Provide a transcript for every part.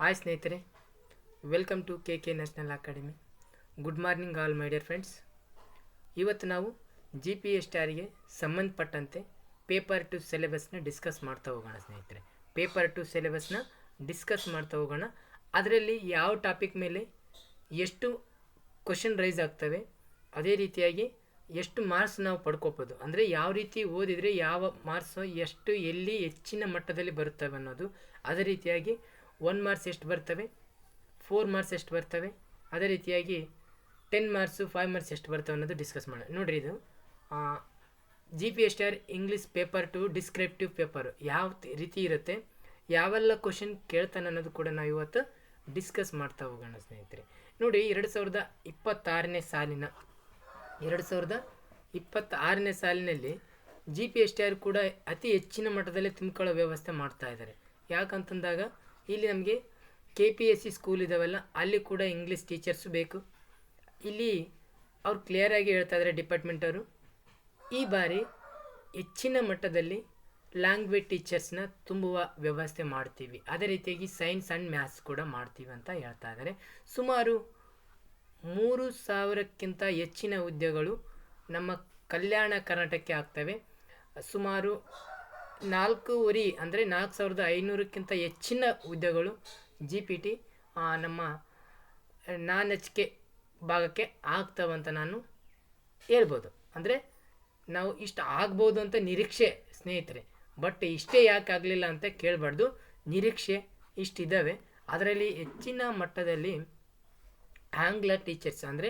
Hi ಸ್ನೇಹಿತರೆ, welcome to K national academy. Good morning all my dear friends. ಇವತ್ತು ನಾವು GPSTಗೆ ಸಂಬಂಧಪಟ್ಟಂತೆ ಪೇಪರ್ 2 ಸಿಲೆಬಸ್ನ ಡಿಸ್ಕಸ್ ಮಾಡ್ತಾ ಹೋಗೋಣ ಸ್ನೇಹಿತರೆ. ಪೇಪರ್ 2 ಸಿಲೆಬಸ್ನ ಡಿಸ್ಕಸ್ ಮಾಡ್ತಾ ಹೋಗೋಣ. ಅದರಲ್ಲಿ ಯಾವ ಟಾಪಿಕ್ ಮೇಲೆ ಎಷ್ಟು ಕ್ವಶನ್ ರೈಸ್ ಆಗ್ತವೆ, ಅದೇ ರೀತಿಯಾಗಿ ಎಷ್ಟು ಮಾರ್ಕ್ಸ್ ನಾವು ಪಡ್ಕೋಬೋದು, ಅಂದರೆ ಯಾವ ರೀತಿ ಓದಿದರೆ ಯಾವ ಮಾರ್ಕ್ಸು ಎಷ್ಟು ಎಲ್ಲಿ ಹೆಚ್ಚಿನ ಮಟ್ಟದಲ್ಲಿ ಬರುತ್ತವೆ ಅನ್ನೋದು, ಅದೇ ರೀತಿಯಾಗಿ 1 ಮಾರ್ಕ್ಸ್ ಎಷ್ಟು ಬರ್ತವೆ, 4 ಮಾರ್ಕ್ಸ್ ಎಷ್ಟು ಬರ್ತವೆ, ಅದೇ ರೀತಿಯಾಗಿ 10 ಮಾರ್ಕ್ಸು 5 ಮಾರ್ಕ್ಸ್ ಎಷ್ಟು ಬರ್ತವೆ ಅನ್ನೋದು ಡಿಸ್ಕಸ್ ಮಾಡೋಣ. ನೋಡಿರಿ, ಇದು GPST English paper 2 descriptive paper ಯಾವ ರೀತಿ ಇರುತ್ತೆ, ಯಾವೆಲ್ಲ ಕ್ವಶನ್ ಕೇಳ್ತಾನೆ ಅನ್ನೋದು ಕೂಡ ನಾವು ಇವತ್ತು ಡಿಸ್ಕಸ್ ಮಾಡ್ತಾ ಹೋಗೋಣ ಸ್ನೇಹಿತರೆ. ನೋಡಿ, 2026ನೇ ಸಾಲಿನಲ್ಲಿ GPST ಕೂಡ ಅತಿ ಹೆಚ್ಚಿನ ಮಟ್ಟದಲ್ಲಿ ತುಂಬಿಕೊಳ್ಳೋ ವ್ಯವಸ್ಥೆ ಮಾಡ್ತಾ ಇದ್ದಾರೆ. ಯಾಕಂತಂದಾಗ ಇಲ್ಲಿ ನಮಗೆ KPSC ಸ್ಕೂಲ್ ಇದ್ದಾವಲ್ಲ, ಅಲ್ಲಿ ಕೂಡ ಇಂಗ್ಲೀಷ್ ಟೀಚರ್ಸು ಬೇಕು. ಇಲ್ಲಿ ಅವ್ರು ಕ್ಲಿಯರಾಗಿ ಹೇಳ್ತಾ ಇದ್ದಾರೆ ಡಿಪಾರ್ಟ್ಮೆಂಟ್ ಅವರು, ಈ ಬಾರಿ ಹೆಚ್ಚಿನ ಮಟ್ಟದಲ್ಲಿ ಲ್ಯಾಂಗ್ವೇಜ್ ಟೀಚರ್ಸ್ನ ತುಂಬುವ ವ್ಯವಸ್ಥೆ ಮಾಡ್ತೀವಿ, ಅದೇ ರೀತಿಯಾಗಿ ಸೈನ್ಸ್ ಆ್ಯಂಡ್ ಮ್ಯಾಥ್ಸ್ ಕೂಡ ಮಾಡ್ತೀವಿ ಅಂತ ಹೇಳ್ತಾ ಇದ್ದಾರೆ. ಸುಮಾರು 3,000ಕ್ಕಿಂತ ಹೆಚ್ಚಿನ ಹುದ್ದೆಗಳು ನಮ್ಮ ಕಲ್ಯಾಣ ಕರ್ನಾಟಕಕ್ಕೆ ಆಗ್ತವೆ. ಸುಮಾರು 4,500 ಅಂದರೆ 4,500ಕ್ಕಿಂತ ಹೆಚ್ಚಿನ ಹುದ್ದೆಗಳು GPT ನಮ್ಮ NaN-HK ಭಾಗಕ್ಕೆ ಆಗ್ತವಂತ ನಾನು ಹೇಳ್ಬೋದು. ಅಂದರೆ ನಾವು ಇಷ್ಟು ಆಗ್ಬೋದು ಅಂತ ನಿರೀಕ್ಷೆ ಸ್ನೇಹಿತರೆ, ಬಟ್ ಇಷ್ಟೇ ಯಾಕೆ ಆಗಲಿಲ್ಲ ಅಂತ ಕೇಳಬಾರ್ದು, ನಿರೀಕ್ಷೆ ಇಷ್ಟಿದ್ದಾವೆ. ಅದರಲ್ಲಿ ಹೆಚ್ಚಿನ ಮಟ್ಟದಲ್ಲಿ ಆಂಗ್ಲ ಟೀಚರ್ಸ್ ಅಂದರೆ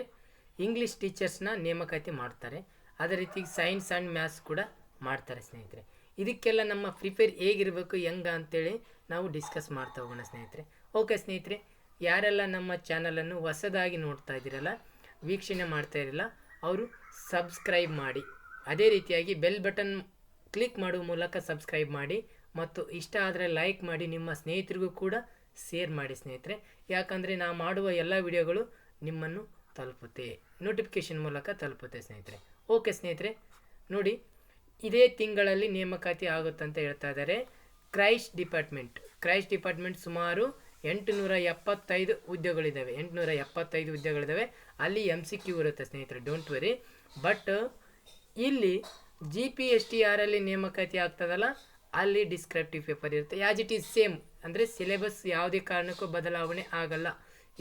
ಇಂಗ್ಲೀಷ್ ಟೀಚರ್ಸ್ನ ನೇಮಕಾತಿ ಮಾಡ್ತಾರೆ. ಅದೇ ರೀತಿ ಸೈನ್ಸ್ ಆ್ಯಂಡ್ ಮ್ಯಾಥ್ಸ್ ಕೂಡ ಮಾಡ್ತಾರೆ ಸ್ನೇಹಿತರೆ. ಇದಕ್ಕೆಲ್ಲ ನಮ್ಮ ಪ್ರಿಪೇರ್ ಹೇಗಿರಬೇಕು ಅಂತೇಳಿ ನಾವು ಡಿಸ್ಕಸ್ ಮಾಡ್ತಾ ಹೋಗೋಣ ಸ್ನೇಹಿತರೆ. ಓಕೆ ಸ್ನೇಹಿತರೆ, ಯಾರೆಲ್ಲ ನಮ್ಮ ಚಾನಲನ್ನು ಹೊಸದಾಗಿ ನೋಡ್ತಾ ಇದ್ದೀರಲ್ಲ, ವೀಕ್ಷಣೆ ಮಾಡ್ತಾ ಇರಲ್ಲ, ಅವರು ಸಬ್ಸ್ಕ್ರೈಬ್ ಮಾಡಿ, ಅದೇ ರೀತಿಯಾಗಿ ಬೆಲ್ ಬಟನ್ ಕ್ಲಿಕ್ ಮಾಡುವ ಮೂಲಕ ಸಬ್ಸ್ಕ್ರೈಬ್ ಮಾಡಿ, ಮತ್ತು ಇಷ್ಟ ಆದರೆ ಲೈಕ್ ಮಾಡಿ, ನಿಮ್ಮ ಸ್ನೇಹಿತರಿಗೂ ಕೂಡ ಶೇರ್ ಮಾಡಿ ಸ್ನೇಹಿತರೆ. ಯಾಕಂದರೆ ನಾವು ಮಾಡುವ ಎಲ್ಲ ವಿಡಿಯೋಗಳು ನಿಮ್ಮನ್ನು ತಲುಪುತ್ತೆ, ನೋಟಿಫಿಕೇಷನ್ ಮೂಲಕ ತಲುಪುತ್ತೆ ಸ್ನೇಹಿತರೆ. ಓಕೆ ಸ್ನೇಹಿತರೆ, ನೋಡಿ, ಇದೇ ತಿಂಗಳಲ್ಲಿ ನೇಮಕಾತಿ ಆಗುತ್ತಂತ ಹೇಳ್ತಾ ಇದ್ದಾರೆ. ಕ್ರೈಸ್ಟ್ ಡಿಪಾರ್ಟ್ಮೆಂಟ್ ಸುಮಾರು 875 ಹುದ್ದೆಗಳಿದ್ದಾವೆ. 875 ಹುದ್ದೆಗಳಿದ್ದಾವೆ. ಅಲ್ಲಿ MCQ ಇರುತ್ತೆ ಸ್ನೇಹಿತರೆ, ಡೋಂಟ್ ವರಿ. ಬಟ್ ಇಲ್ಲಿ GPSTರಲ್ಲಿ ನೇಮಕಾತಿ ಆಗ್ತದಲ್ಲ, ಅಲ್ಲಿ ಡಿಸ್ಕ್ರಿಪ್ಟಿವ್ ಪೇಪರ್ ಇರುತ್ತೆ. ಆ್ಯಸ್ ಇಟ್ ಈಸ್ ಸೇಮ್, ಅಂದರೆ ಸಿಲೆಬಸ್ ಯಾವುದೇ ಕಾರಣಕ್ಕೂ ಬದಲಾವಣೆ ಆಗಲ್ಲ.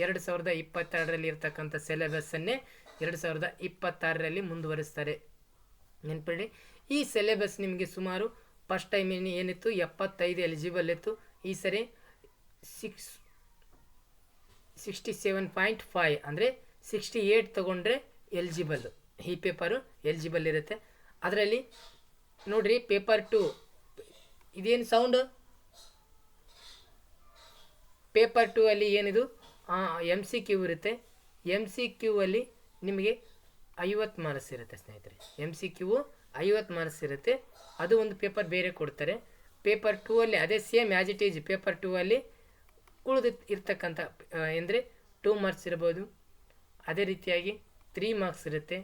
2022ರಲ್ಲಿ ಇರ್ತಕ್ಕಂಥ ಸಿಲೆಬಸ್ಸನ್ನೇ 2026ರಲ್ಲಿ ಮುಂದುವರಿಸ್ತಾರೆ. ನೆನಪಿಡಿ, ಈ ಸಿಲೆಬಸ್ ನಿಮಗೆ ಸುಮಾರು ಫಸ್ಟ್ ಟೈಮ್ ಏನಿತ್ತು 75 ಎಲಿಜಿಬಲ್ ಇತ್ತು. ಈ ಸರಿ 67.5 ಅಂದರೆ 68 ತಗೊಂಡ್ರೆ ಎಲಿಜಿಬಲ್, ಈ ಪೇಪರು ಎಲಿಜಿಬಲ್ ಇರುತ್ತೆ. ಅದರಲ್ಲಿ ನೋಡ್ರಿ, ಪೇಪರ್ 2 ಇದೇನು ಸೌಂಡ್, ಪೇಪರ್ 2 ಅಲ್ಲಿ ಏನಿದು MCQ ಇರುತ್ತೆ. MCQ ಅಲ್ಲಿ ನಿಮಗೆ 50 ಮಾರ್ಕ್ಸ್ ಇರುತ್ತೆ ಸ್ನೇಹಿತರೆ. MCQ 50 ಮಾರ್ಕ್ಸ್ ಇರುತ್ತೆ. ಅದು ಒಂದು ಪೇಪರ್ ಬೇರೆ ಕೊಡ್ತಾರೆ. ಪೇಪರ್ 2 ಅಲ್ಲಿ ಅದೇ same as it is. Paper 2 ಅಲ್ಲಿ ಉಳಿದು ಇರ್ತಕ್ಕಂಥ ಅಂದರೆ 2 ಮಾರ್ಕ್ಸ್ ಇರ್ಬೋದು, ಅದೇ ರೀತಿಯಾಗಿ 3 ಮಾರ್ಕ್ಸ್ ಇರುತ್ತೆ,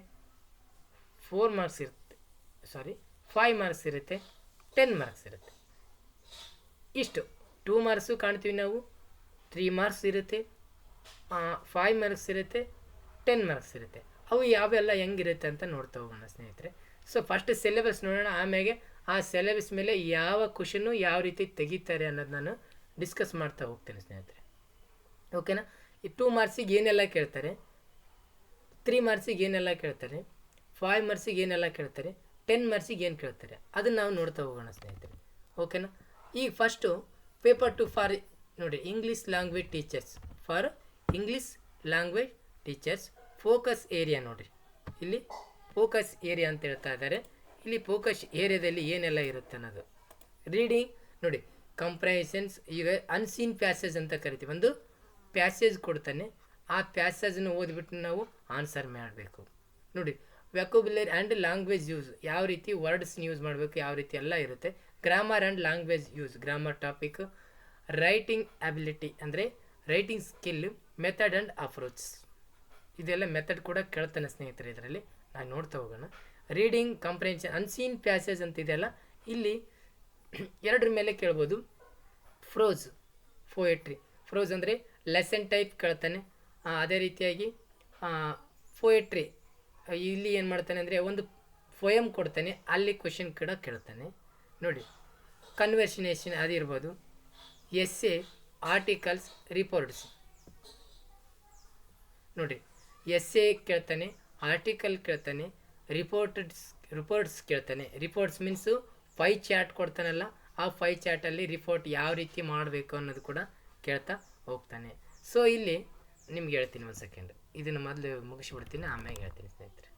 4 ಮಾರ್ಕ್ಸ್ ಇರುತ್ತೆ, 5 ಮಾರ್ಕ್ಸ್ ಇರುತ್ತೆ, 10 ಮಾರ್ಕ್ಸ್ ಇರುತ್ತೆ. ಇಷ್ಟು 2 ಮಾರ್ಕ್ಸು ಕಾಣ್ತೀವಿ ನಾವು, 3 ಮಾರ್ಕ್ಸ್ ಇರುತ್ತೆ, 5 ಮಾರ್ಕ್ಸ್ ಇರುತ್ತೆ, 10 ಮಾರ್ಕ್ಸ್ ಇರುತ್ತೆ. ಅವು ಯಾವೆಲ್ಲ ಹೆಂಗಿರುತ್ತೆ ಅಂತ ನೋಡ್ತಾ ಹೋಗೋಣ ಸ್ನೇಹಿತರೆ. ಸೊ ಫಸ್ಟ್ ಸಿಲೆಬಸ್ ನೋಡೋಣ, ಆಮೇಲೆ ಆ ಸಿಲೆಬಸ್ ಮೇಲೆ ಯಾವ ಕ್ವಶನ್ನು ಯಾವ ರೀತಿ ತೆಗಿತಾರೆ ಅನ್ನೋದು ನಾನು ಡಿಸ್ಕಸ್ ಮಾಡ್ತಾ ಹೋಗ್ತೇನೆ ಸ್ನೇಹಿತರೆ. ಓಕೆನಾ? ಈ 2 ಮಾರ್ಕ್ಸಿಗೆ ಏನೆಲ್ಲ ಕೇಳ್ತಾರೆ, 3 ಮಾರ್ಕ್ಸಿಗೆ ಏನೆಲ್ಲ ಕೇಳ್ತಾರೆ, 5 ಮಾರ್ಕ್ಸಿಗೆ ಏನೆಲ್ಲ ಕೇಳ್ತಾರೆ, 10 ಮಾರ್ಕ್ಸಿಗೆ ಏನು ಕೇಳ್ತಾರೆ, ಅದನ್ನು ನಾವು ನೋಡ್ತಾ ಹೋಗೋಣ ಸ್ನೇಹಿತರೆ. ಓಕೆನಾ? ಈಗ ಫಸ್ಟು ಪೇಪರ್ 2 ಫಾರ್ ನೋಡಿ, English language teachers focus area. ನೋಡಿರಿ, ಇಲ್ಲಿ ಫೋಕಸ್ ಏರಿಯಾ ಅಂತ ಹೇಳ್ತಾ ಇದ್ದಾರೆ. ಇಲ್ಲಿ ಫೋಕಸ್ ಏರಿಯಾದಲ್ಲಿ ಏನೆಲ್ಲ ಇರುತ್ತೆ ಅನ್ನೋದು ರೀಡಿಂಗ್ ನೋಡಿ. ಕಂಪ್ರಹೆನ್ಷನ್ಸ್, ಈಗ ಅನ್ಸೀನ್ ಪ್ಯಾಸೇಜ್ ಅಂತ ಕರಿತೀವಿ. ಒಂದು ಪ್ಯಾಸೇಜ್ ಕೊಡ್ತಾನೆ, ಆ ಪ್ಯಾಸೇಜನ್ನು ಓದ್ಬಿಟ್ಟು ನಾವು ಆನ್ಸರ್ ಮಾಡಬೇಕು. ನೋಡಿ, ವ್ಯಾಕುಬುಲರಿ ಆ್ಯಂಡ್ ಲ್ಯಾಂಗ್ವೇಜ್ ಯೂಸ್, ಯಾವ ರೀತಿ ವರ್ಡ್ಸ್ನ ಯೂಸ್ ಮಾಡಬೇಕು, ಯಾವ ರೀತಿ ಎಲ್ಲ ಇರುತ್ತೆ. Grammar and language use, grammar topic. Writing ability ಅಂದರೆ writing skill. Method and approach, ಇದೆಲ್ಲ ಮೆಥಡ್ ಕೂಡ ಕೇಳ್ತಾನೆ ಸ್ನೇಹಿತರೆ. ಇದರಲ್ಲಿ ನಾನು ನೋಡ್ತಾ ಹೋಗೋಣ. ರೀಡಿಂಗ್ ಕಂಪ್ರಹೆನ್ಷನ್, ಅನ್ಸೀನ್ ಪ್ಯಾಸೇಜ್ ಅಂತ ಇದೆಯಲ್ಲ, ಇಲ್ಲಿ 2 ಮೇಲೆ ಕೇಳ್ಬೋದು. ಫ್ರೋಸ್, ಪೋಯಟ್ರಿ. ಪ್ರೋಸ್ ಅಂದರೆ ಲೆಸನ್ ಟೈಪ್ ಕೇಳ್ತಾನೆ. ಅದೇ ರೀತಿಯಾಗಿ ಪೋಯಟ್ರಿ ಇಲ್ಲಿ ಏನು ಮಾಡ್ತಾನೆ ಅಂದರೆ ಒಂದು ಪೋಯಮ್ ಕೊಡ್ತಾನೆ, ಅಲ್ಲಿ ಕ್ವಶನ್ ಕೂಡ ಕೇಳ್ತಾನೆ ನೋಡಿ. ಕನ್ವರ್ಷನೇಷನ್ ಅದಿರ್ಬೋದು, ಎಸ್ಸೆ, ಆರ್ಟಿಕಲ್ಸ್, ರಿಪೋರ್ಟ್ಸ್ ನೋಡಿ. ಎಸ್ಸೆ ಕೇಳ್ತಾನೆ, ಆರ್ಟಿಕಲ್ ಕೇಳ್ತಾನೆ, ರಿಪೋರ್ಟ್ಸ್ ಕೇಳ್ತಾನೆ. ರಿಪೋರ್ಟ್ಸ್ ಮೀನ್ಸು 5 ಚಾರ್ಟ್ ಕೊಡ್ತಾನಲ್ಲ, ಆ 5 ಚಾರ್ಟಲ್ಲಿ ರಿಪೋರ್ಟ್ ಯಾವ ರೀತಿ ಮಾಡಬೇಕು ಅನ್ನೋದು ಕೂಡ ಕೇಳ್ತಾ ಹೋಗ್ತಾನೆ. ಸೊ ಇಲ್ಲಿ ನಿಮ್ಗೆ ಹೇಳ್ತೀನಿ, ಒಂದು ಸೆಕೆಂಡ್ ಇದನ್ನು ಮೊದಲು ಮುಗಿಸ್ಬಿಡ್ತೀನಿ, ಆಮೇಲೆ ಹೇಳ್ತೀನಿ ಸ್ನೇಹಿತರೆ.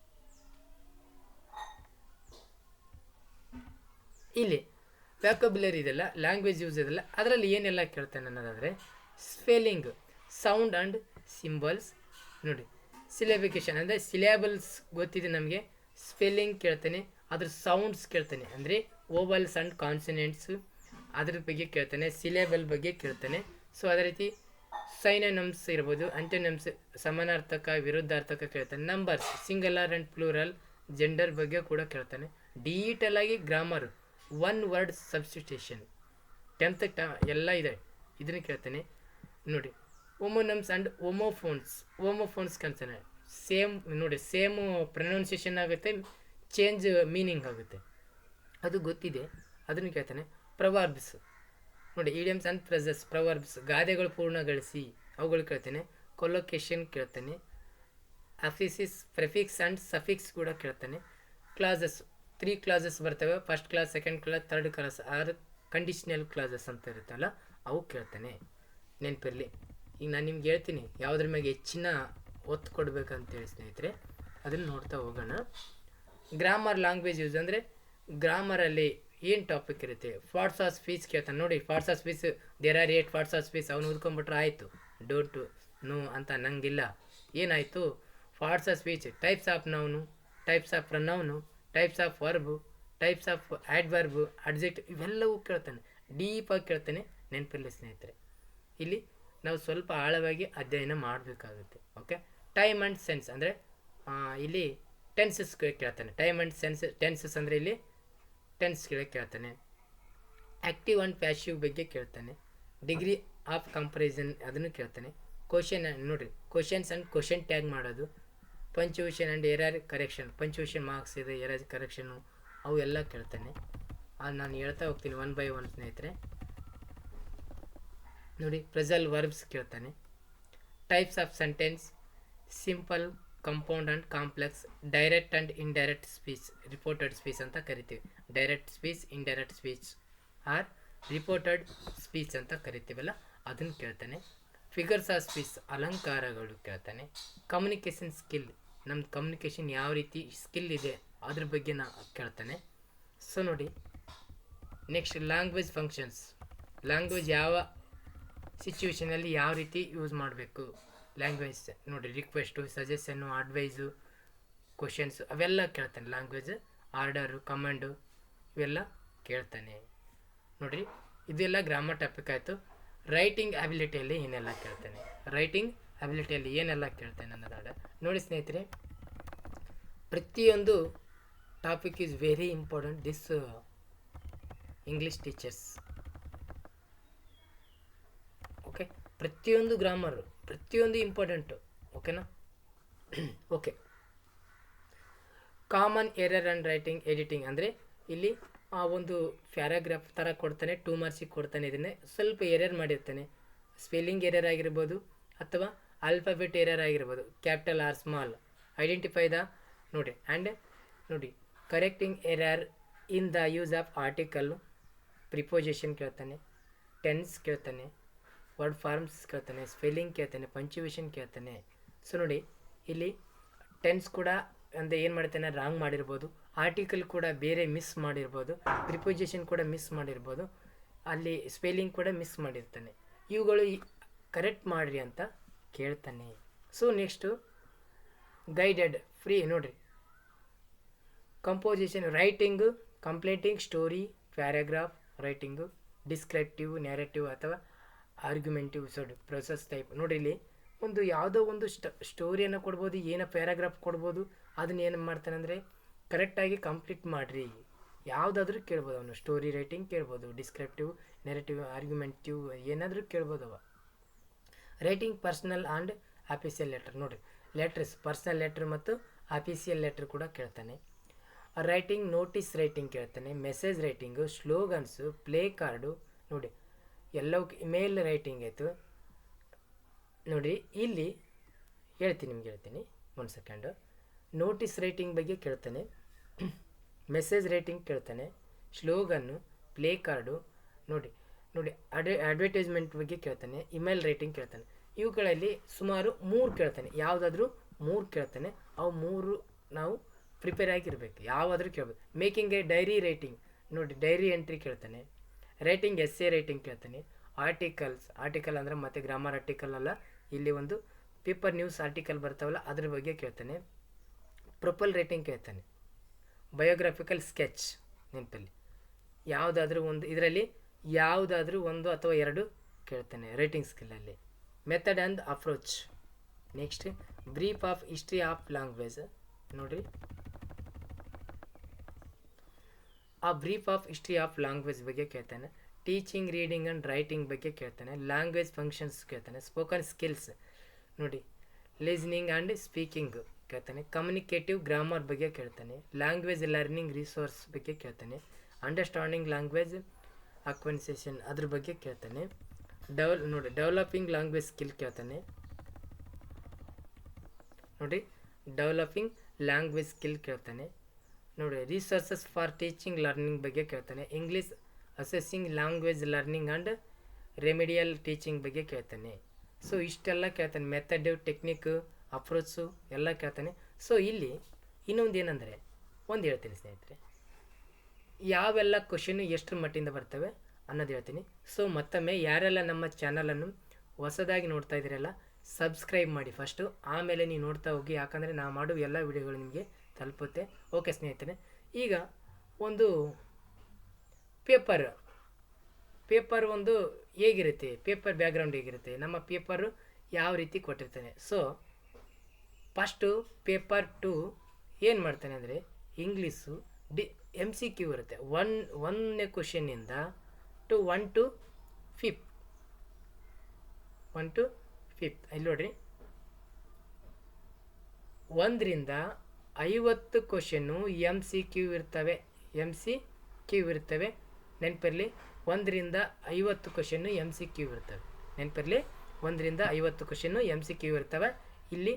ಇಲ್ಲಿ ವ್ಯಾಕಬ್ಯುಲರಿ ಇದೆಲ್ಲ, ಲ್ಯಾಂಗ್ವೇಜ್ ಯೂಸ್ ಇದೆಲ್ಲ, ಅದರಲ್ಲಿ ಏನೆಲ್ಲ ಕೇಳ್ತಾನೆ ಅನ್ನೋದಾದರೆ ಸ್ಪೆಲ್ಲಿಂಗ್, ಸೌಂಡ್ ಆ್ಯಂಡ್ ಸಿಂಬಲ್ಸ್ ನೋಡಿ. ಸಿಲೆಬಿಕೇಶನ್ ಅಂದರೆ ಸಿಲೆಬಲ್ಸ್ ಗೊತ್ತಿದೆ ನಮಗೆ, ಸ್ಪೆಲ್ಲಿಂಗ್ ಕೇಳ್ತಾನೆ, ಅದ್ರ ಸೌಂಡ್ಸ್ ಕೇಳ್ತಾನೆ ಅಂದರೆ ಓವಲ್ಸ್ ಆ್ಯಂಡ್ ಕಾನ್ಸನೆಂಟ್ಸು ಅದ್ರ ಬಗ್ಗೆ ಕೇಳ್ತಾನೆ, ಸಿಲೆಬಲ್ ಬಗ್ಗೆ ಕೇಳ್ತಾನೆ. ಸೊ ಅದೇ ರೀತಿ ಸೈನೋನಿಮ್ಸ್ ಇರ್ಬೋದು, ಆಂಟೋನಿಮ್ಸ್ ಸಮಾನಾರ್ಥಕ, ವಿರುದ್ಧಾರ್ಥಕ ಕೇಳ್ತಾನೆ. Numbers, singular and plural, gender ಬಗ್ಗೆ ಕೂಡ ಕೇಳ್ತಾನೆ. ಡೀಟೇಲ್ ಆಗಿ ಗ್ರಾಮರ್, 1 ವರ್ಡ್ ಸಬ್ಸ್ಟಿಟ್ಯೂಷನ್, 10th ಎಲ್ಲ ಇದೆ, ಇದನ್ನು ಕೇಳ್ತಾನೆ ನೋಡಿ. ಒಮೋನಮ್ಸ್ ಆ್ಯಂಡ್ ಓಮೋಫೋನ್ಸ್ ಕೇಳ್ತಾನೆ. ಸೇಮ್ ನೋಡಿ, ಸೇಮ್ ಪ್ರೊನೌನ್ಸಿಯೇಷನ್ ಆಗುತ್ತೆ, ಚೇಂಜ್ ಮೀನಿಂಗ್ ಆಗುತ್ತೆ, ಅದು ಗೊತ್ತಿದೆ, ಅದನ್ನು ಕೇಳ್ತಾನೆ. ಪ್ರವರ್ಬ್ಸ್ ನೋಡಿ, ಇಡಿಯಮ್ಸ್ ಆ್ಯಂಡ್ ಫ್ರೇಸಸ್, ಪ್ರವರ್ಬ್ಸ್ ಗಾದೆಗಳು ಪೂರ್ಣಗೊಳಿಸಿ ಅವುಗಳು ಕೇಳ್ತಾನೆ. ಕೊಲೊಕೇಶನ್ ಕೇಳ್ತಾನೆ. ಅಫಿಸಿಸ್, ಪ್ರೆಫಿಕ್ಸ್ ಆ್ಯಂಡ್ ಸಫಿಕ್ಸ್ ಕೂಡ ಕೇಳ್ತಾನೆ. ಕ್ಲಾಸಸ್ 3 ಕ್ಲಾಸಸ್ ಬರ್ತವೆ, first class, second class, third class, or conditional classes ಅಂತ ಇರುತ್ತಲ್ಲ, ಅವು ಕೇಳ್ತಾನೆ. ನೆನಪಿರಲಿ, ಈಗ ನಾನು ನಿಮ್ಗೆ ಹೇಳ್ತೀನಿ ಯಾವುದ್ರ ಮ್ಯಾಗೆ ಹೆಚ್ಚಿನ ಒತ್ತು ಕೊಡಬೇಕಂತೇಳಿ ಸ್ನೇಹಿತರೆ, ಅದನ್ನು ನೋಡ್ತಾ ಹೋಗೋಣ. ಗ್ರಾಮರ್, ಲ್ಯಾಂಗ್ವೇಜ್ ಯೂಸ್ ಅಂದರೆ ಗ್ರಾಮರಲ್ಲಿ ಏನು ಟಾಪಿಕ್ ಇರುತ್ತೆ. ಪಾರ್ಟ್ಸ್ ಆಫ್ ಸ್ಪೀಚ್ ಕೇಳ್ತಾನೆ ನೋಡಿ. Parts of speech, there are 8 parts of speech, ಅವನು ಓದ್ಕೊಂಡ್ಬಿಟ್ರೆ ಆಯಿತು, ಡೋಂಟ್ ನೋ ಅಂತ ನಂಗಿಲ್ಲ. ಏನಾಯಿತು, parts of speech, types of noun, types of pronoun, types of verb, types of adverb, adjective, ಇವೆಲ್ಲವೂ ಕೇಳ್ತಾನೆ, ಡೀಪಾಗಿ ಕೇಳ್ತಾನೆ. ನೆನಪಿರಲಿ ಸ್ನೇಹಿತರೆ, ಇಲ್ಲಿ ನಾವು ಸ್ವಲ್ಪ ಆಳವಾಗಿ ಅಧ್ಯಯನ ಮಾಡಬೇಕಾಗುತ್ತೆ. ಓಕೆ. ಟೈಮ್ ಆ್ಯಂಡ್ ಸೆನ್ಸ್ ಅಂದರೆ ಇಲ್ಲಿ ಟೆನ್ಸಸ್ ಕೇಳ್ತಾನೆ. ಟೈಮ್ ಆ್ಯಂಡ್ ಟೆನ್ಸಸ್ ಅಂದರೆ ಇಲ್ಲಿ ಟೆನ್ಸ್ ಕೇಳ್ತಾನೆ. ಆ್ಯಕ್ಟಿವ್ ಆ್ಯಂಡ್ ಪ್ಯಾಸಿವ್ ಬಗ್ಗೆ ಕೇಳ್ತಾನೆ. ಡಿಗ್ರಿ ಆಫ್ ಕಂಪ್ಯಾರಿಸನ್ ಅದನ್ನು ಕೇಳ್ತಾನೆ. ಕ್ವಶನ್ ನೋಡಿರಿ, ಕ್ವಶನ್ಸ್ ಆ್ಯಂಡ್ ಕ್ವಶನ್ ಟ್ಯಾಗ್ ಮಾಡೋದು. ಪಂಚುವೇಷನ್ ಆ್ಯಂಡ್ ಎರರ್ ಕರೆಕ್ಷನ್, ಪಂಚುವೇಷನ್ ಮಾರ್ಕ್ಸ್ ಇದೆ, ಎರರ್ ಕರೆಕ್ಷನು, ಅವು ಎಲ್ಲ ಕೇಳ್ತಾನೆ. ಅದು ನಾನು ಹೇಳ್ತಾ ಹೋಗ್ತೀನಿ 1 by 1 ಸ್ನೇಹಿತರೆ ನೋಡಿ. ಪ್ರೆಸಲ್ ವರ್ಬ್ಸ್ ಕೇಳ್ತಾನೆ. Types of sentence, simple, compound and complex, direct and indirect speech, reported speech ಅಂತ ಕರಿತೀವಿ. Direct speech, indirect speech or reported speech ಅಂತ ಕರಿತೀವಲ್ಲ, ಅದನ್ನು ಕೇಳ್ತಾನೆ. ಫಿಗರ್ಸ್ ಆಫ್ ಸ್ಪೀಚ್, ಅಲಂಕಾರಗಳು ಕೇಳ್ತಾನೆ. ಕಮ್ಯುನಿಕೇಷನ್ ಸ್ಕಿಲ್, ನಮ್ಮ ಕಮ್ಯುನಿಕೇಷನ್ ಯಾವ ರೀತಿ ಸ್ಕಿಲ್ ಇದೆ ಅದ್ರ ಬಗ್ಗೆ ಕೇಳ್ತಾನೆ. ಸೊ ನೋಡಿ, ನೆಕ್ಸ್ಟ್ ಲ್ಯಾಂಗ್ವೇಜ್ ಫಂಕ್ಷನ್ಸ್, ಲ್ಯಾಂಗ್ವೇಜ್ ಯಾವ ಸಿಚುವೇಷನಲ್ಲಿ ಯಾವ ರೀತಿ ಯೂಸ್ ಮಾಡಬೇಕು, ಲ್ಯಾಂಗ್ವೇಜ್ ನೋಡಿ. ರಿಕ್ವೆಸ್ಟು, ಸಜೆಷನ್ನು, ಅಡ್ವೈಸು, ಕ್ವಶನ್ಸು ಅವೆಲ್ಲ ಕೇಳ್ತಾನೆ. ಲ್ಯಾಂಗ್ವೇಜ್ ಆರ್ಡರು, ಕಮಾಂಡು ಇವೆಲ್ಲ ಕೇಳ್ತಾನೆ ನೋಡಿರಿ. ಇದೆಲ್ಲ ಗ್ರಾಮರ್ ಟಾಪಿಕ್ ಆಯಿತು. ರೈಟಿಂಗ್ ಅಬಿಲಿಟಿಯಲ್ಲಿ ಏನೆಲ್ಲ ಕೇಳ್ತಾನೆ, ರೈಟಿಂಗ್ ಅಬಿಲಿಟಿಯಲ್ಲಿ ಏನೆಲ್ಲ ಕೇಳ್ತಾನೆ ಅನ್ನೋದಾದ ನೋಡಿ ಸ್ನೇಹಿತರೆ. ಪ್ರತಿಯೊಂದು topic is very important this English teachers. Okay, ಪ್ರತಿಯೊಂದು ಗ್ರಾಮರು, ಪ್ರತಿಯೊಂದು ಇಂಪಾರ್ಟೆಂಟು. ಓಕೆನಾ? Okay. Common error and writing editing ಅಂದರೆ ಇಲ್ಲಿ ಆ ಒಂದು ಪ್ಯಾರಾಗ್ರಾಫ್ ಥರ ಕೊಡ್ತಾನೆ, 2 ಮಾರ್ಕ್ಸಿಗೆ ಕೊಡ್ತಾನೆ. ಇದನ್ನೇ ಸ್ವಲ್ಪ ಎರರ್ ಮಾಡಿರ್ತಾನೆ, ಸ್ಪೆಲ್ಲಿಂಗ್ ಎರರ್ ಆಗಿರ್ಬೋದು ಅಥವಾ ಆಲ್ಫಾಬೆಟ್ ಎರರ್ ಆಗಿರ್ಬೋದು, capital or small. Identify the ನೋಡಿ ಆ್ಯಂಡ್ ನೋಡಿ correcting error in the use of article, preposition ಕೇಳ್ತಾನೆ, ಟೆನ್ಸ್ ಕೇಳ್ತಾನೆ, ವರ್ಡ್ ಫಾರ್ಮ್ಸ್ ಕೇಳ್ತಾನೆ, ಸ್ಪೆಲ್ಲಿಂಗ್ ಕೇಳ್ತಾನೆ, ಪಂಚುವೇಷನ್ ಕೇಳ್ತಾನೆ. ಸೊ ನೋಡಿ, ಇಲ್ಲಿ ಟೆನ್ಸ್ ಕೂಡ ಅಂದರೆ ಏನು ಮಾಡ್ತಾನೆ, ರಾಂಗ್ ಮಾಡಿರ್ಬೋದು. ಆರ್ಟಿಕಲ್ ಕೂಡ ಬೇರೆ ಮಿಸ್ ಮಾಡಿರ್ಬೋದು, ಪ್ರಿಪೋಸಿಷನ್ ಕೂಡ ಮಿಸ್ ಮಾಡಿರ್ಬೋದು, ಅಲ್ಲಿ ಸ್ಪೆಲ್ಲಿಂಗ್ ಕೂಡ ಮಿಸ್ ಮಾಡಿರ್ತಾನೆ. ಇವುಗಳು ಕರೆಕ್ಟ್ ಮಾಡಿರಿ ಅಂತ ಕೇಳ್ತಾನೆ. ಸೊ ನೆಕ್ಸ್ಟು ಗೈಡೆಡ್ ಫ್ರೀ ನೋಡಿರಿ. Composition, writing, completing story, paragraph writing, descriptive, narrative ಅಥವಾ ಆರ್ಗ್ಯುಮೆಂಟಿವ್. ಪ್ರೊಸೆಸ್ ಟೈಪ್ ನೋಡಿ. ಇಲ್ಲಿ ಒಂದು ಯಾವುದೋ ಒಂದು ಸ್ಟೋರಿಯನ್ನು ಕೊಡ್ಬೋದು, ಏನೋ ಪ್ಯಾರಾಗ್ರಾಫ್ ಕೊಡ್ಬೋದು. ಅದನ್ನ ಏನು ಮಾಡ್ತಾನೆ ಅಂದರೆ ಕರೆಕ್ಟಾಗಿ ಕಂಪ್ಲೀಟ್ ಮಾಡಿರಿ. ಯಾವುದಾದ್ರೂ ಕೇಳ್ಬೋದು ಅವನು. ಸ್ಟೋರಿ ರೈಟಿಂಗ್ ಕೇಳ್ಬೋದು, ಡಿಸ್ಕ್ರಿಪ್ಟಿವ್, ನೆರೇಟಿವ್, ಆರ್ಗ್ಯುಮೆಂಟಿವ್ ಏನಾದರೂ ಕೇಳ್ಬೋದು ಅವ. Writing personal and official letter. ನೋಡಿರಿ, ಲೆಟರ್ಸ್ ಪರ್ಸ್ನಲ್ ಲೆಟ್ರ್ ಮತ್ತು ಆಫೀಸಿಯಲ್ ಲೆಟ್ರ್ ಕೂಡ ಕೇಳ್ತಾನೆ. ರೈಟಿಂಗ್ ನೋಟಿಸ್ ರೈಟಿಂಗ್ ಕೇಳ್ತಾನೆ, ಮೆಸೇಜ್ ರೈಟಿಂಗು, ಸ್ಲೋಗನ್ಸು, ಪ್ಲೇ ಕಾರ್ಡು. ನೋಡಿ ಎಲ್ಲವೂ ಮೇಲ್ ರೈಟಿಂಗ್ ಆಯಿತು. ನೋಡಿ ಇಲ್ಲಿ ಹೇಳ್ತೀನಿ ಒಂದು ಸೆಕೆಂಡು. ನೋಟಿಸ್ ರೈಟಿಂಗ್ ಬಗ್ಗೆ ಕೇಳ್ತಾನೆ, ಮೆಸೇಜ್ ರೈಟಿಂಗ್ ಕೇಳ್ತಾನೆ, ಸ್ಲೋಗನ್ನು, ಪ್ಲೇ ಕಾರ್ಡು. ನೋಡಿ ಅಡ್ವರ್ಟೈಸ್ಮೆಂಟ್ ಬಗ್ಗೆ ಕೇಳ್ತಾನೆ, ಇಮೇಲ್ ರೈಟಿಂಗ್ ಕೇಳ್ತಾನೆ. ಇವುಗಳಲ್ಲಿ ಸುಮಾರು 3 ಕೇಳ್ತಾನೆ, ಯಾವುದಾದ್ರೂ 3 ಕೇಳ್ತಾನೆ. ಅವು 3 ನಾವು ಪ್ರಿಪೇರ್ ಆಗಿರಬೇಕು, ಯಾವುದಾದ್ರೂ ಕೇಳಬೇಕು. ಮೇಕಿಂಗ್ ಎ ಡೈರಿ ರೈಟಿಂಗ್, ನೋಡಿ ಡೈರಿ ಎಂಟ್ರಿ ಕೇಳ್ತಾನೆ. ರೈಟಿಂಗ್ ಎಸ್ಸೆ ರೈಟಿಂಗ್ ಕೇಳ್ತಾನೆ. ಆರ್ಟಿಕಲ್ ಅಂದರೆ ಮತ್ತೆ ಗ್ರಾಮರ್ ಆರ್ಟಿಕಲ್ ಅಲ್ಲ, ಇಲ್ಲಿ ಒಂದು ಪೇಪರ್ ನ್ಯೂಸ್ ಆರ್ಟಿಕಲ್ ಬರ್ತಾವಲ್ಲ ಅದ್ರ ಬಗ್ಗೆ ಕೇಳ್ತಾನೆ. ಪ್ರೊಪಲ್ ರೈಟಿಂಗ್ ಕೇಳ್ತಾನೆ. ಬಯೋಗ್ರಾಫಿಕಲ್ ಸ್ಕೆಚ್ ನೆನಪಲ್ಲಿ ಯಾವುದಾದ್ರೂ ಒಂದು, ಇದರಲ್ಲಿ ಯಾವುದಾದ್ರೂ 1 ಅಥವಾ 2 ಕೇಳ್ತಾನೆ ರೈಟಿಂಗ್ ಸ್ಕಿಲ್ಲಲ್ಲಿ. Method and approach. Next brief of history of language. ನೋಡಿರಿ, ಆ brief of history of language ಬಗ್ಗೆ ಕೇಳ್ತಾನೆ. ಟೀಚಿಂಗ್, ರೀಡಿಂಗ್ ಆ್ಯಂಡ್ ರೈಟಿಂಗ್ ಬಗ್ಗೆ ಕೇಳ್ತಾನೆ. ಲ್ಯಾಂಗ್ವೇಜ್ ಫಂಕ್ಷನ್ಸ್ ಕೇಳ್ತಾನೆ. ಸ್ಪೋಕನ್ ಸ್ಕಿಲ್ಸ್, ನೋಡಿ ಲಿಸ್ನಿಂಗ್ ಆ್ಯಂಡ್ ಸ್ಪೀಕಿಂಗ್ ಕೇಳ್ತಾನೆ. ಕಮ್ಯುನಿಕೇಟಿವ್ ಗ್ರಾಮರ್ ಬಗ್ಗೆ ಕೇಳ್ತಾನೆ. ಲ್ಯಾಂಗ್ವೇಜ್ ಲರ್ನಿಂಗ್ ರಿಸೋರ್ಸ್ ಬಗ್ಗೆ ಕೇಳ್ತಾನೆ. ಅಂಡರ್ಸ್ಟ್ಯಾಂಡಿಂಗ್ ಲ್ಯಾಂಗ್ವೇಜ್ ಅಕ್ವೆನ್ಸೇಷನ್ ಅದ್ರ ಬಗ್ಗೆ ಕೇಳ್ತಾನೆ. ಡೆವಲಪಿಂಗ್ ಲ್ಯಾಂಗ್ವೇಜ್ ಸ್ಕಿಲ್ ಕೇಳ್ತಾನೆ. ನೋಡಿ ಡೆವಲಪಿಂಗ್ ಲ್ಯಾಂಗ್ವೇಜ್ ಸ್ಕಿಲ್ ಕೇಳ್ತಾನೆ. ನೋಡಿ ರಿಸೋರ್ಸಸ್ ಫಾರ್ ಟೀಚಿಂಗ್ ಲರ್ನಿಂಗ್ ಬಗ್ಗೆ ಕೇಳ್ತಾನೆ. English accessing language learning and remedial teaching ಬಗ್ಗೆ ಕೇಳ್ತಾನೆ. ಸೊ ಇಷ್ಟೆಲ್ಲ ಕೇಳ್ತಾನೆ. ಮೆಥಡ್, ಟೆಕ್ನಿಕ್, ಅಪ್ರೋಚು ಎಲ್ಲ ಕೇಳ್ತಾನೆ. ಸೊ ಇಲ್ಲಿ ಇನ್ನೊಂದು ಏನಂದರೆ ಒಂದು ಹೇಳ್ತೀನಿ ಸ್ನೇಹಿತರೆ, ಯಾವೆಲ್ಲ ಕ್ವಶನು ಎಷ್ಟರ ಮಟ್ಟಿಂದ ಬರ್ತವೆ ಅನ್ನೋದು ಹೇಳ್ತೀನಿ. ಸೊ ಮತ್ತೊಮ್ಮೆ ಯಾರೆಲ್ಲ ನಮ್ಮ ಚಾನಲನ್ನು ಹೊಸದಾಗಿ ನೋಡ್ತಾ ಇದ್ದೀರಲ್ಲ, ಸಬ್ಸ್ಕ್ರೈಬ್ ಮಾಡಿ ಫಸ್ಟು, ಆಮೇಲೆ ನೀವು ನೋಡ್ತಾ ಹೋಗಿ, ಯಾಕಂದರೆ ನಾವು ಮಾಡುವ ಎಲ್ಲ ವಿಡಿಯೋಗಳು ನಿಮಗೆ ತಲುಪುತ್ತೆ. ಓಕೆ ಸ್ನೇಹಿತರೆ, ಈಗ ಒಂದು ಪೇಪರ್ ಒಂದು ಹೇಗಿರುತ್ತೆ, ಪೇಪರ್ ಬ್ಯಾಕ್ಗ್ರೌಂಡ್ ಹೇಗಿರುತ್ತೆ, ನಮ್ಮ ಪೇಪರು ಯಾವ ರೀತಿ ಕೊಟ್ಟಿರ್ತಾನೆ. ಸೊ ಫಸ್ಟು ಪೇಪರ್ 2 ಏನು ಮಾಡ್ತಾನೆ ಅಂದರೆ ಇಂಗ್ಲೀಷು MCQ ಇರುತ್ತೆ. 1ನೇ ಕ್ವಶನ್ನಿಂದ 1 to 5th ಇಲ್ಲಿ ನೋಡ್ರಿ, 1ರಿಂದ 50 ಕ್ವಶನ್ನು MCQ ಇರ್ತವೆ. ನೆನಪಿರಲಿ, 1ರಿಂದ 50 ಕ್ವಶನ್ನು MCQ ಇರ್ತವೆ. ನೆನಪಿರಲಿ, 1ರಿಂದ 50 ಕ್ವಶನ್ನು MCQ ಇರ್ತವೆ. ಇಲ್ಲಿ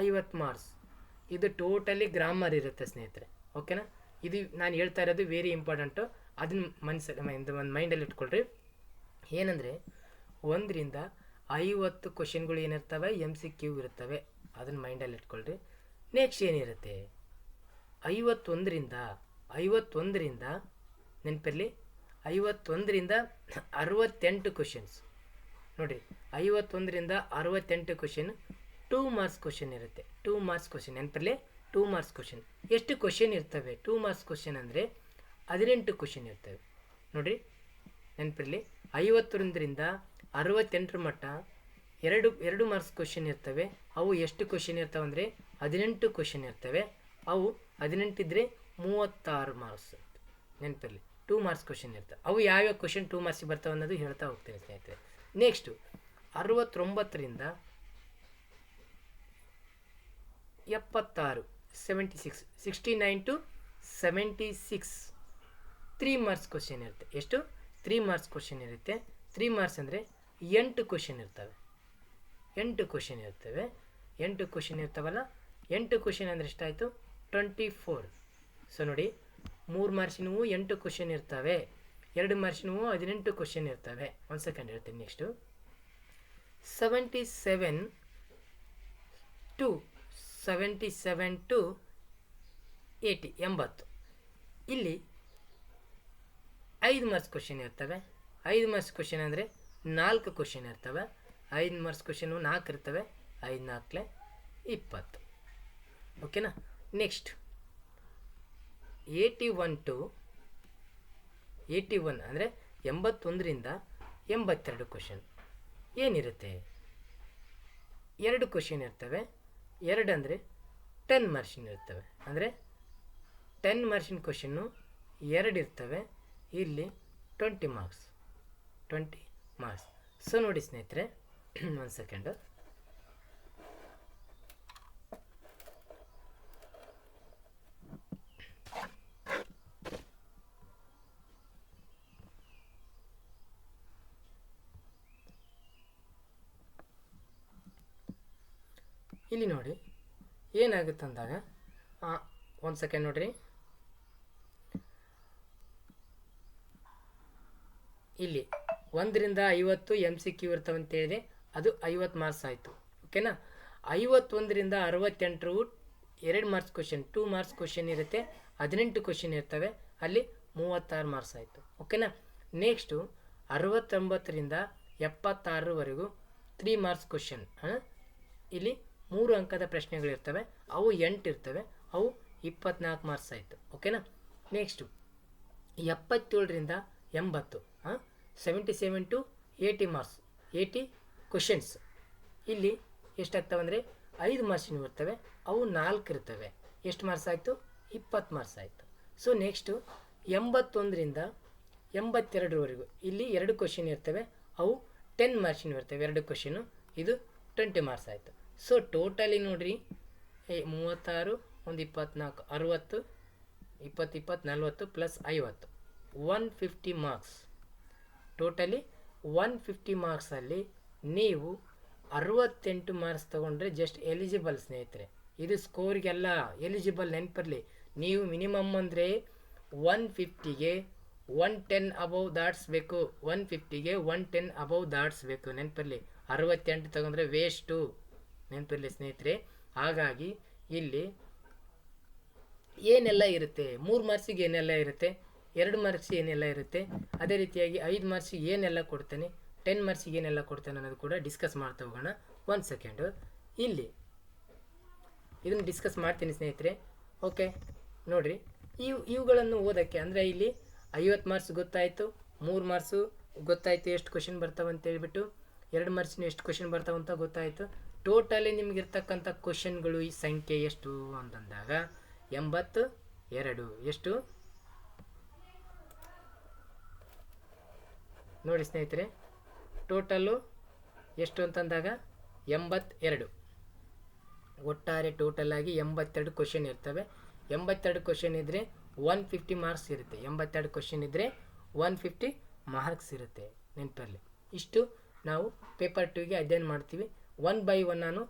50 ಮಾರ್ಕ್ಸ್. ಇದು ಟೋಟಲಿ ಗ್ರಾಮರ್ ಇರುತ್ತೆ ಸ್ನೇಹಿತರೆ, ಓಕೆನಾ. ಇದು ನಾನು ಹೇಳ್ತಾ ಇರೋದು ವೆರಿ ಇಂಪಾರ್ಟೆಂಟು, ಅದನ್ನ ಒಂದು ಮೈಂಡಲ್ಲಿ ಇಟ್ಕೊಳ್ರಿ. ಏನಂದರೆ 1ರಿಂದ 50 ಕ್ವಶನ್ಗಳು ಏನಿರ್ತವೆ MCQ ಇರ್ತವೆ, ಅದನ್ನು ಮೈಂಡಲ್ಲಿ ಇಟ್ಕೊಳ್ರಿ. ನೆಕ್ಸ್ಟ್ ಏನಿರುತ್ತೆ, 51ರಿಂದ ನೆನಪಿರಲಿ, 51ರಿಂದ 68 ಕ್ವಶನ್ಸ್. ನೋಡಿರಿ, 51ರಿಂದ 68 ಕ್ವಶನ್ 2 ಮಾರ್ಕ್ಸ್ ಕ್ವಶನ್ ಇರುತ್ತೆ. 2 ಮಾರ್ಕ್ಸ್ ಕ್ವಶನ್ ನೆನಪಿರಲಿ, 2 ಮಾರ್ಕ್ಸ್ ಕ್ವಶನ್. ಎಷ್ಟು ಕ್ವಶನ್ ಇರ್ತವೆ 2 ಮಾರ್ಕ್ಸ್ ಕ್ವಶನ್ ಅಂದರೆ 18 ಕ್ವಶನ್ ಇರ್ತವೆ. ನೋಡಿರಿ ನೆನಪಿರಲಿ, 50ರಿಂದ 68 ಮಟ್ಟ 2 ಮಾರ್ಕ್ಸ್ ಕ್ವಶನ್ ಇರ್ತವೆ. ಅವು ಎಷ್ಟು ಕ್ವಶನ್ ಇರ್ತವೆ ಅಂದರೆ 18 ಕ್ವಶನ್ ಇರ್ತವೆ. ಅವು 18 ಇದ್ದರೆ 36 ಮಾರ್ಕ್ಸ್. ನೆನಪಿರಲಿ, 2 ಮಾರ್ಕ್ಸ್ ಕ್ವಶನ್ ಇರ್ತವೆ. ಅವು ಯಾವ್ಯಾವ ಕ್ವಶನ್ 2 ಮಾರ್ಕ್ಸಿಗೆ ಬರ್ತವೆ ಅನ್ನೋದು ಹೇಳ್ತಾ ಹೋಗ್ತೀನಿ ಸ್ನೇಹಿತರೆ. ನೆಕ್ಸ್ಟು 69ರಿಂದ 76 76 69 to 76 3 ಮಾರ್ಕ್ಸ್ ಕ್ವಶನ್ ಇರುತ್ತೆ. ಎಷ್ಟು? 3 ಮಾರ್ಕ್ಸ್ ಕ್ವಶನ್ ಇರುತ್ತೆ. 3 ಮಾರ್ಕ್ಸ್ ಅಂದರೆ 8 ಕ್ವಶನ್ ಇರ್ತವೆ. 8 ಕ್ವಶನ್ ಇರ್ತವೆ. 8 ಕ್ವಶನ್ ಇರ್ತಾವಲ್ಲ, 8 ಕ್ವಶನ್ ಅಂದರೆ ಎಷ್ಟಾಯಿತು? 24. ಸೊ ನೋಡಿ, 3 ಮಾರ್ಕ್ಸಿನವು 8 ಕ್ವಶನ್ ಇರ್ತವೆ, 2 ಮಾರ್ಕ್ಸಿನವು 18 ಕ್ವಶನ್ ಇರ್ತವೆ. ಒಂದು ಸೆಕೆಂಡ್ ಹೇಳ್ತೀನಿ. ನೆಕ್ಸ್ಟು 77 to 80 ಇಲ್ಲಿ 5 ಮಾರ್ಕ್ಸ್ ಕ್ವಶನ್ ಇರ್ತವೆ. 5 ಮಾರ್ಕ್ಸ್ ಕ್ವಶನ್ ಅಂದರೆ 4 ಕ್ವಶನ್ ಇರ್ತವೆ. 5 ಮಾರ್ಕ್ಸ್ ಕ್ವಶನು 4 ಇರ್ತವೆ. 5 4 20. ಓಕೆನಾ. ನೆಕ್ಸ್ಟ್ 81 ಅಂದರೆ 81ರಿಂದ 82 ಕ್ವಶನ್ ಏನಿರುತ್ತೆ? 2 ಕ್ವಶನ್ ಇರ್ತವೆ. 2 ಅಂದರೆ 10 ಮಾರ್ಕ್ಸಿನ ಇರ್ತವೆ. ಅಂದರೆ 10 ಮಾರ್ಕ್ಸಿನ ಕ್ವಶನ್ನು 2 ಇರ್ತವೆ. ಇಲ್ಲಿ 20 ಮಾರ್ಕ್ಸ್. ಸೊ ನೋಡಿ ಸ್ನೇಹಿತರೆ, ಒಂದು ಸೆಕೆಂಡ್. ಇಲ್ಲಿ ನೋಡಿ ಏನಾಗುತ್ತೆ ಅಂದಾಗ ಒಂದು ಸೆಕೆಂಡ್ ನೋಡ್ರಿ. ಇಲ್ಲಿ 1ರಿಂದ 50 MCQ ಇರ್ತವೆ ಅಂತ ಹೇಳಿದೆ, ಅದು 50 ಮಾರ್ಕ್ಸ್ ಆಯಿತು. ಓಕೆನಾ. 51ರಿಂದ 68 2 ಮಾರ್ಕ್ಸ್ ಕ್ವಶನ್, 2 ಮಾರ್ಕ್ಸ್ ಕ್ವಶನ್ ಇರುತ್ತೆ, 18 ಕ್ವಶನ್ ಇರ್ತವೆ, ಅಲ್ಲಿ 36 ಮಾರ್ಕ್ಸ್ ಆಯಿತು. ಓಕೆನಾ. ನೆಕ್ಸ್ಟು 69ರಿಂದ 76ವರೆಗೂ 3 ಮಾರ್ಕ್ಸ್ ಕ್ವಶನ್, ಇಲ್ಲಿ 3 ಅಂಕದ ಪ್ರಶ್ನೆಗಳಿರ್ತವೆ, ಅವು 8 ಇರ್ತವೆ, ಅವು 24 ಮಾರ್ಕ್ಸ್ ಆಯಿತು. ಓಕೆನಾ. ನೆಕ್ಸ್ಟು 77ರಿಂದ 80, 77 to 80 ಮಾರ್ಕ್ಸ್, 80 ಕ್ವಶನ್ಸ್, ಇಲ್ಲಿ ಎಷ್ಟಾಗ್ತವೆ ಅಂದರೆ 5 ಮಾರ್ಕ್ಸಿನ ಇರ್ತವೆ, ಅವು 4 ಇರ್ತವೆ, ಎಷ್ಟು ಮಾರ್ಕ್ಸ್ ಆಯಿತು? 20 ಮಾರ್ಕ್ಸ್ ಆಯಿತು. ಸೊ ನೆಕ್ಸ್ಟು 81ರಿಂದ 82ವರೆಗೂ ಇಲ್ಲಿ 2 ಕ್ವಶನ್ ಇರ್ತವೆ, ಅವು 10 ಮಾರ್ಕ್ಸಿನ ಇರ್ತವೆ, 2 ಕ್ವಶನು, ಇದು 20 ಮಾರ್ಕ್ಸ್ ಆಯಿತು. ಸೊ ಟೋಟಲಿ ನೋಡಿರಿ 36 ಒಂದು 24 60 20 20 40 ಪ್ಲಸ್ 50 150 ಮಾರ್ಕ್ಸ್. ಟೋಟಲಿ 150 ಮಾರ್ಕ್ಸಲ್ಲಿ ನೀವು 68 ಮಾರ್ಕ್ಸ್ ತೊಗೊಂಡ್ರೆ ಜಸ್ಟ್ ಎಲಿಜಿಬಲ್ ಸ್ನೇಹಿತರೆ. ಇದು ಸ್ಕೋರಿಗೆಲ್ಲ ಎಲಿಜಿಬಲ್, ನೆನಪಿರಲಿ. ನೀವು ಮಿನಿಮಮ್ ಅಂದರೆ 150ಗೆ 110 ಅಬೌವ್ ದಾಟಿಸ್ಬೇಕು, 150ಗೆ 110 ಅಬೌವ್ ದಾಟಿಸ್ಬೇಕು, ನೆನಪಿರಲಿ. 68 ತಗೊಂಡ್ರೆ ವೇಸ್ಟು, ನೆನಪಿರಲಿ ಸ್ನೇಹಿತರೆ. ಹಾಗಾಗಿ ಇಲ್ಲಿ ಏನೆಲ್ಲ ಇರುತ್ತೆ, 3 ಮಾರ್ಕ್ಸಿಗೆ ಏನೆಲ್ಲ ಇರುತ್ತೆ, 2 ಮಾರ್ಕ್ಸಿಗೆ ಏನೆಲ್ಲ ಇರುತ್ತೆ, ಅದೇ ರೀತಿಯಾಗಿ 5 ಮಾರ್ಕ್ಸಿಗೆ ಏನೆಲ್ಲ ಕೊಡ್ತಾನೆ, 10 ಮಾರ್ಕ್ಸಿಗೆ ಏನೆಲ್ಲ ಕೊಡ್ತಾನೆ ಅನ್ನೋದು ಕೂಡ ಡಿಸ್ಕಸ್ ಮಾಡ್ತಾ ಹೋಗೋಣ. 1 ಸೆಕೆಂಡು, ಇಲ್ಲಿ ಇದನ್ನು ಡಿಸ್ಕಸ್ ಮಾಡ್ತೀನಿ ಸ್ನೇಹಿತರೆ. ಓಕೆ ನೋಡಿರಿ, ಇವುಗಳನ್ನು ಓದೋಕ್ಕೆ ಅಂದರೆ ಇಲ್ಲಿ 50 ಮಾರ್ಕ್ಸ್ ಗೊತ್ತಾಯಿತು, 3 ಮಾರ್ಕ್ಸು ಗೊತ್ತಾಯಿತು ಎಷ್ಟು ಕ್ವಶನ್ ಬರ್ತಾವೆ ಅಂತ ಹೇಳ್ಬಿಟ್ಟು, 2 ಮಾರ್ಕ್ಸಿನ ಎಷ್ಟು ಕ್ವಶನ್ ಬರ್ತಾವೆ ಅಂತ ಗೊತ್ತಾಯಿತು. ಟೋಟಲಿ ನಿಮಗಿರ್ತಕ್ಕಂಥ ಕ್ವಶನ್ಗಳು ಈ ಸಂಖ್ಯೆ ಎಷ್ಟು ಅಂತಂದಾಗ 82. ಎಷ್ಟು ನೋಡಿ ಸ್ನೇಹಿತರೆ, ಟೋಟಲ್ಲು ಎಷ್ಟು ಅಂತಂದಾಗ 82. ಒಟ್ಟಾರೆ ಟೋಟಲಾಗಿ 82 ಕ್ವಶನ್ ಇರ್ತವೆ. 82 ಕ್ವಶನ್ ಇದ್ದರೆ 150 ಮಾರ್ಕ್ಸ್ ಇರುತ್ತೆ. 82 ಕ್ವಶನ್ ಇದ್ದರೆ 150 ಮಾರ್ಕ್ಸ್ ಇರುತ್ತೆ, ನೆನಪಲ್ಲಿ. ಇಷ್ಟು ನಾವು ಪೇಪರ್ 2ಗೆ ಅಧ್ಯಯನ ಮಾಡ್ತೀವಿ. 1 by 1 ನಾನು